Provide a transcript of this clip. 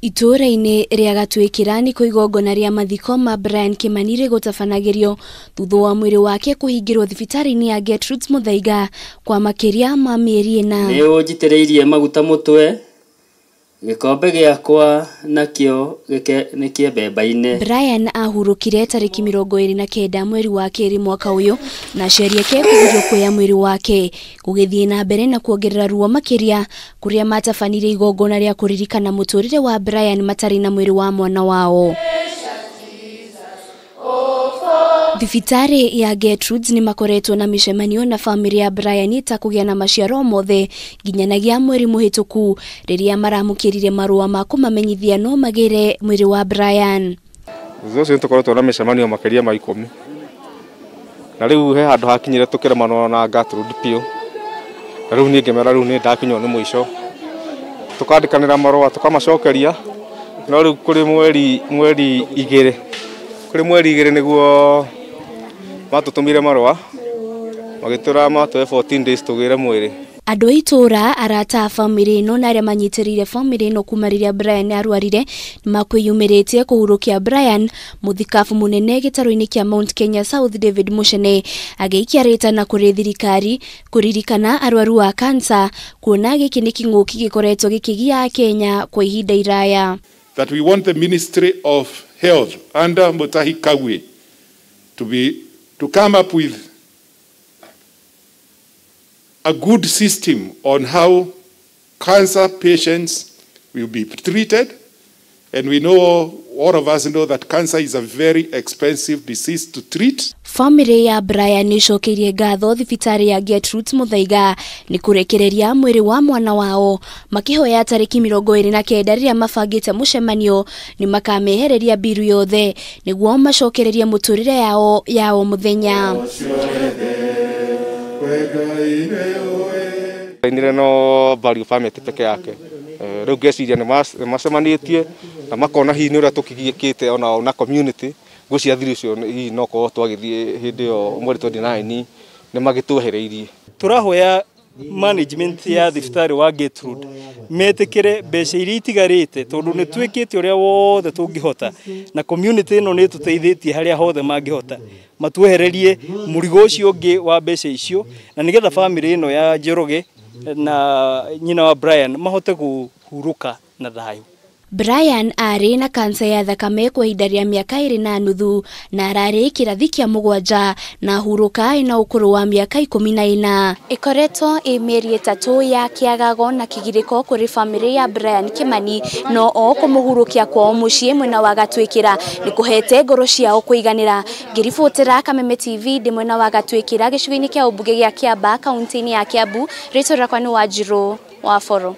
Itũra-inĩ rĩa Gatwĩkĩra nĩ igongona rĩa mathiko ma Brian Kimani gũtabanagirio thutha wa mwiri wake kuhingirwo thibitari-inĩ ya Gertrude Muthaiga kwa makĩria ma mieri 4. Nĩ ũnjitĩrĩirie maguta mũtwe, gikombe gĩakwa nakĩo nĩ kĩembemba-inĩ. Brian ahurũkire tarĩki 29 mweri wa kerĩ mwaka ũyũ na aciari ake kũgirio kuoya mwĩrĩ wake gũgĩthiĩ na mbere na kuongerera ruo makĩria kũrĩa matabanire igongona rĩa kũririkana mũtũrĩre wa Brian matarĩ na mwĩrĩ wa mwana wao. Thibitari ya Gertrude nĩ makoretwo na mĩcemanio na famĩlĩ ya Brian ta kũgĩa na maciaro mothe nginyanagia mweri mũhĩtũku rĩrĩa maramũkĩrire marũa ma kũmamenyithia no magĩre mwĩrĩ wa Brian. Thutha ũcio tũkoretwo na mĩcemanio makĩria ma 10 na rĩu he handũ hakinyire tũkĩremanwo na Gertrude piũ na rĩu niĩ ngĩmera rĩu nĩ ndakinywo nĩ mũico tũkandĩkanĩra marũa tũkamacokeria no rĩu kũrĩ mweri 2 nĩguo matũtũmire marũa magĩtũra matũhe 14 days tũgĩre mwĩrĩ. Andũ a itũra, arata a famĩlĩ ĩno na arĩa manyitĩrĩire famĩlĩ ĩno kuma rĩrĩa Brian arwarire makwĩyumĩrĩtie kũhurũkia Brian. Mũthikabu mũnene gĩtarũ-inĩ kĩa Mount Kenya South David Muchene agĩikia rĩtana kũrĩ thirikari kũririkana arwaru a cancer, kuona gĩkĩ nĩ kĩng'ũki gĩkoretwo gĩkĩgia Kenya kwa ihinda iraya. That we want the Ministry of Health under Mutahi Kagwe to come up with a good system on how cancer patients will be treated. And we know, all of us know that cancer is a very expensive disease to treat. Family ya Brian nĩ icokeirie ngatho thibitari ya Gertrude Muthaiga nĩ kũrekereria mwĩrĩ wa mwana wao, makĩhoya tarĩki 29 rĩrĩa mabangĩte mũcemanio nĩ makamehereria biru yothe nĩguo macokererie mũtũrĩre yao mũthenya. Nire no value family peke yake rĩu ngeciria nĩ macemanĩtie na makona hihi nĩ ũrĩa tũkigĩkĩte ona community ngũcia thiri ũcio hihi no korwo twagĩthiĩ hĩndĩ ĩyo mweri 29 nĩ magĩtwehereirie. Tũrahoya management ya thibitari wa Gertrude metĩkĩre mbeca iria itigarĩte tondũ nĩ twĩkĩte ũrĩa wothe tũngĩhota na community ĩno nĩ tũteithĩtie harĩa hothe mangĩhota, matwehererie mũrigo ũcio ũngĩ wa mbeca icio na nĩgetha family ĩno ya Njoroge na nyina wa Brian mahote kũhurũka na thayũ. Brian arĩ na cancer ya thakame kwa ihinda rĩa mĩaka 2.5 na ararĩ kĩrathi kĩa 7 na hurũka ĩna ũkũrũ wa mĩaka 14. Ĩkoretwo mieri 3 ya kĩagago na kĩgirĩko kũrĩ famĩlĩ ya Brian Kimani, no o kũmũhurũkia kwao mũciĩ mwena wa Gatwĩkĩra nĩ kũhete ngoro ciao kũiganĩra. Ngĩribotera Kameme TV ndĩ mwena wa Gatwĩkĩra gĩcigo-inĩ kĩa ũmbunge gĩa Kiambaa kaunti-inĩ ya Kiambu, rĩtwa rĩakwa nĩ Wanjirũ wa Foro.